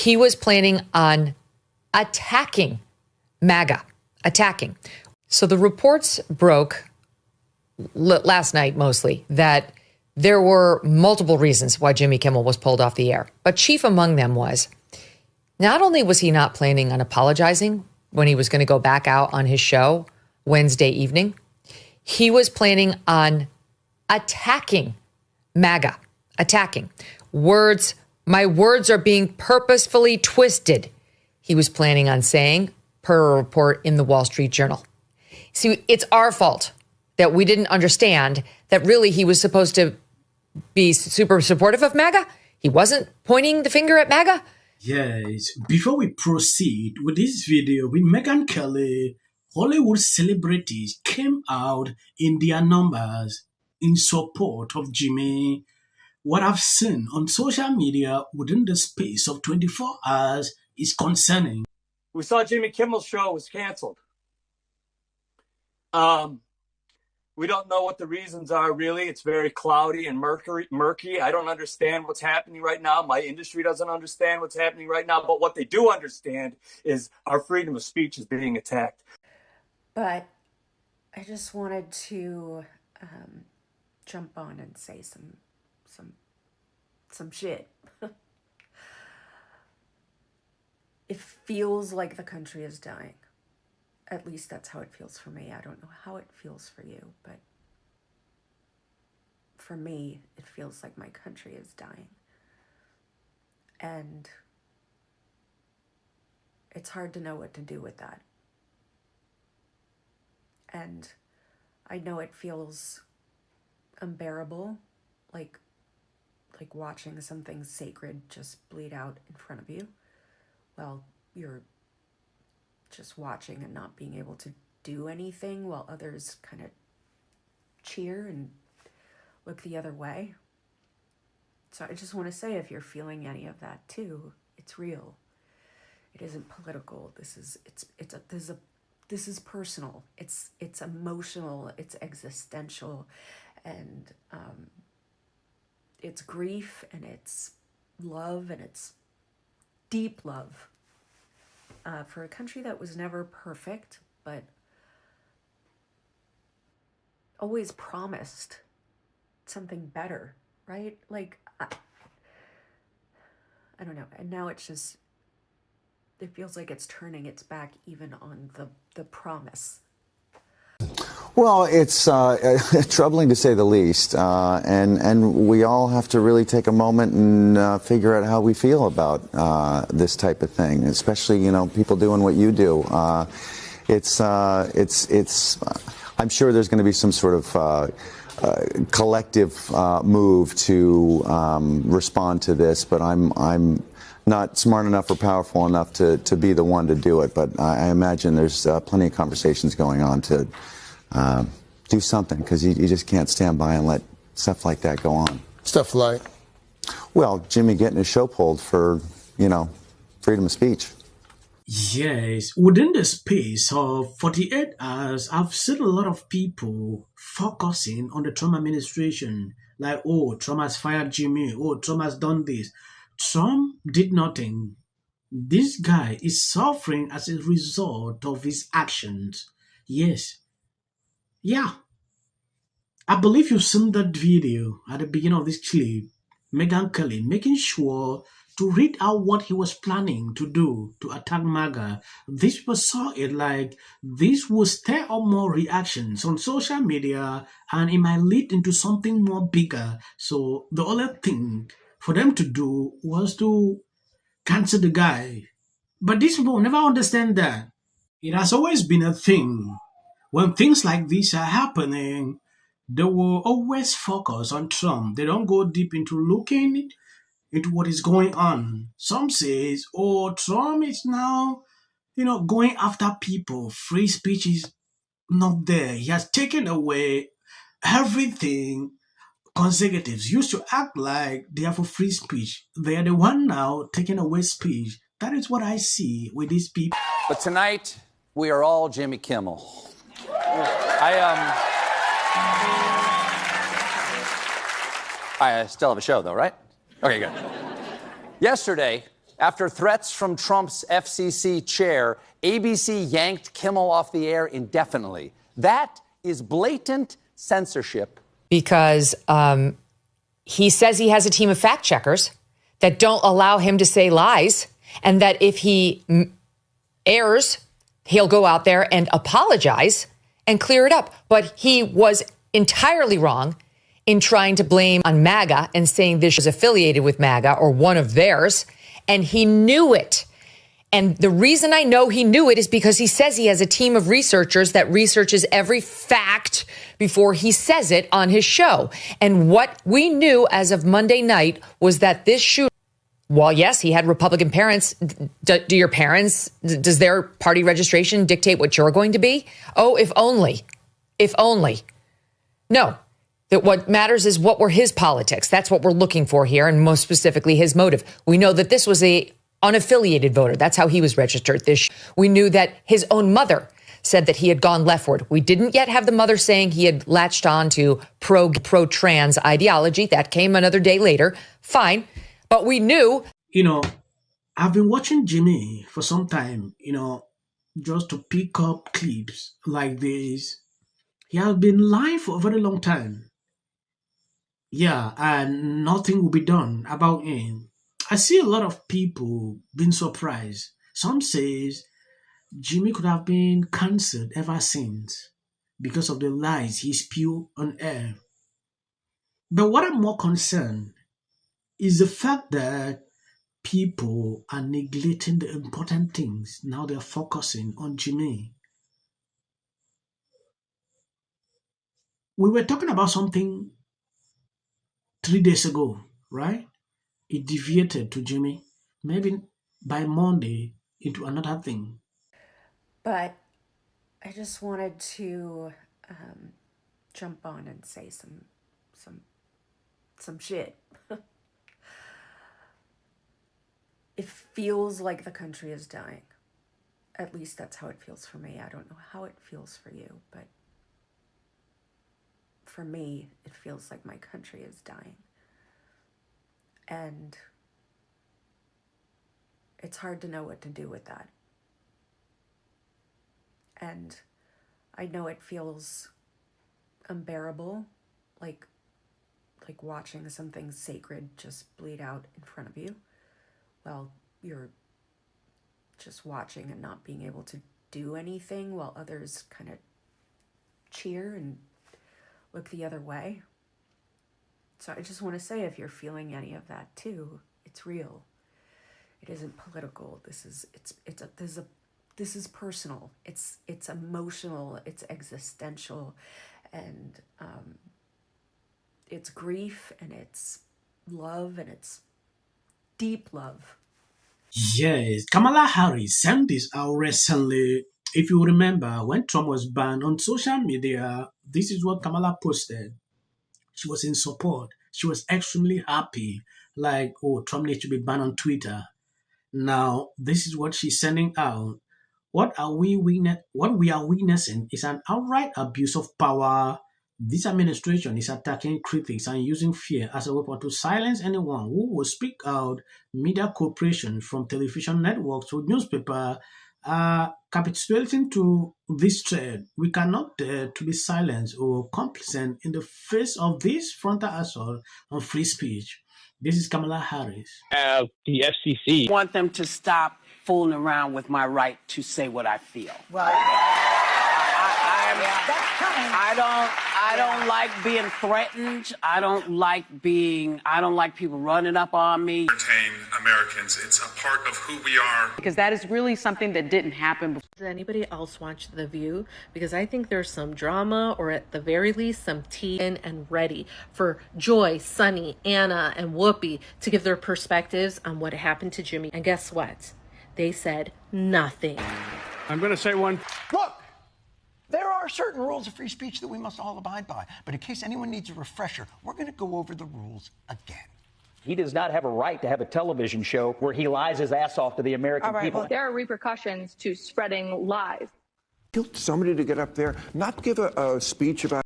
he was planning on attacking MAGA, attacking. So the reports broke last night mostly that there were multiple reasons why Jimmy Kimmel was pulled off the air. But chief among them was, not only was he not planning on apologizing when he was going to go back out on his show Wednesday evening, he was planning on attacking MAGA, attacking. My words are being purposefully twisted, he was planning on saying, per a report in the Wall Street Journal. See, it's our fault that we didn't understand that really he was supposed to be super supportive of MAGA. He wasn't pointing the finger at MAGA. Yes, before we proceed with this video with Megyn Kelly, Hollywood celebrities came out in their numbers in support of Jimmy. What I've seen on social media within the space of 24 hours is concerning. We saw Jimmy Kimmel's show was canceled. We don't know what the reasons are, really. It's very cloudy and murky. I don't understand what's happening right now. My industry doesn't understand what's happening right now. But what they do understand is our freedom of speech is being attacked. But I just wanted to jump on and say some shit. It feels like the country is dying. At least that's how it feels for me. I don't know how it feels for you, but for me, it feels like my country is dying. And it's hard to know what to do with that. And I know it feels unbearable, like watching something sacred just bleed out in front of you while you're just watching and not being able to do anything while others kind of cheer and look the other way. So I just want to say, if you're feeling any of that too, it's real. It isn't political. This is personal. It's emotional. It's existential, and it's grief, and it's love, and it's deep love. For a country that was never perfect, but always promised something better, right? Like, I don't know. And now it's just, it feels like it's turning its back even on the promise. Well, it's troubling to say the least, and we all have to really take a moment and figure out how we feel about this type of thing, especially, you know, people doing what you do. It's I'm sure there's going to be some sort of collective move to respond to this, but I'm not smart enough or powerful enough to be the one to do it. But I imagine there's plenty of conversations going on to do something, because you just can't stand by and let stuff like that go on. Stuff like? Well, Jimmy getting his show pulled for, you know, freedom of speech. Yes, within the space of 48 hours, I've seen a lot of people focusing on the Trump administration. Like, oh, Trump has fired Jimmy. Oh, Trump has done this. Trump did nothing. This guy is suffering as a result of his actions. Yes. Yeah. I believe you've seen that video at the beginning of this clip. Megyn Kelly making sure to read out what he was planning to do to attack MAGA. These people saw it like this will stir up more reactions on social media, and it might lead into something more bigger. So the only thing for them to do was to cancel the guy. But these people never understand that. It has always been a thing. When things like this are happening, they will always focus on Trump. They don't go deep into looking into what is going on. Some says, oh, Trump is now, going after people. Free speech is not there. He has taken away everything. Conservatives used to act like they are for free speech. They are the one now taking away speech. That is what I see with these people. But tonight, we are all Jimmy Kimmel. I still have a show, though, right? Okay, good. Yesterday, After threats from Trump's FCC chair, ABC yanked Kimmel off the air indefinitely. That is blatant censorship. Because he says he has a team of fact checkers that don't allow him to say lies, and that if he errs, he'll go out there and apologize and clear it up. But he was entirely wrong in trying to blame on MAGA and saying this is affiliated with MAGA or one of theirs. And he knew it. And the reason I know he knew it is because he says he has a team of researchers that researches every fact before he says it on his show. And what we knew as of Monday night was that this shooter, while yes, he had Republican parents, do your parents, does their party registration dictate what you're going to be? Oh, if only. If only. No. That what matters is what were his politics. That's what we're looking for here, and most specifically his motive. We know that this was a unaffiliated voter. That's how he was registered. We knew that his own mother said that he had gone leftward. We didn't yet have the mother saying he had latched on to pro-trans ideology. That came another day later. Fine. But we knew. I've been watching Jimmy for some time, just to pick up clips like this. He has been lying for a very long time. Yeah, and nothing will be done about him. I see a lot of people being surprised. Some says Jimmy could have been cancelled ever since because of the lies he spewed on air. But what I'm more concerned is the fact that people are neglecting the important things. Now they're focusing on Jimmy. We were talking about something 3 days ago, right? It deviated to Jimmy. Maybe by Monday into another thing. But I just wanted to jump on and say some shit. It feels like the country is dying. At least that's how it feels for me. I don't know how it feels for you, but for me, it feels like my country is dying. And it's hard to know what to do with that. And I know it feels unbearable, like watching something sacred just bleed out in front of you while you're just watching and not being able to do anything while others kind of cheer and look the other way. So I just want to say, if you're feeling any of that too, it's real. It isn't political. This is personal. It's emotional. It's existential, and it's grief, and it's love, and it's deep love. Yes, Kamala Harris sent this out recently. If you remember, when Trump was banned on social media, this is what Kamala posted. She was in support. She was extremely happy. Like, oh, Trump needs to be banned on Twitter. Now, this is what she's sending out. What we are witnessing is an outright abuse of power. This administration is attacking critics and using fear as a weapon to silence anyone who will speak out. Media corporations, from television networks to newspaper, capitulating to this threat. We cannot dare to be silenced or complicit in the face of this frontal assault on free speech. This is Kamala Harris. The FCC. I want them to stop fooling around with my right to say what I feel. Well, I don't like being threatened. I don't like people running up on me. Entertain Americans. It's a part of who we are. Because that is really something that didn't happen before. does anybody else watch The View? Because I think there's some drama, or at the very least some tea in and ready for Joy, Sunny, Anna, and Whoopi to give their perspectives on what happened to Jimmy. And guess what? They said nothing. I'm going to say one. Look, there are certain rules of free speech that we must all abide by. But in case anyone needs a refresher, we're going to go over the rules again. He does not have a right to have a television show where he lies his ass off to the American people. Well, there are repercussions to spreading lies. Somebody to get up there, not give a speech about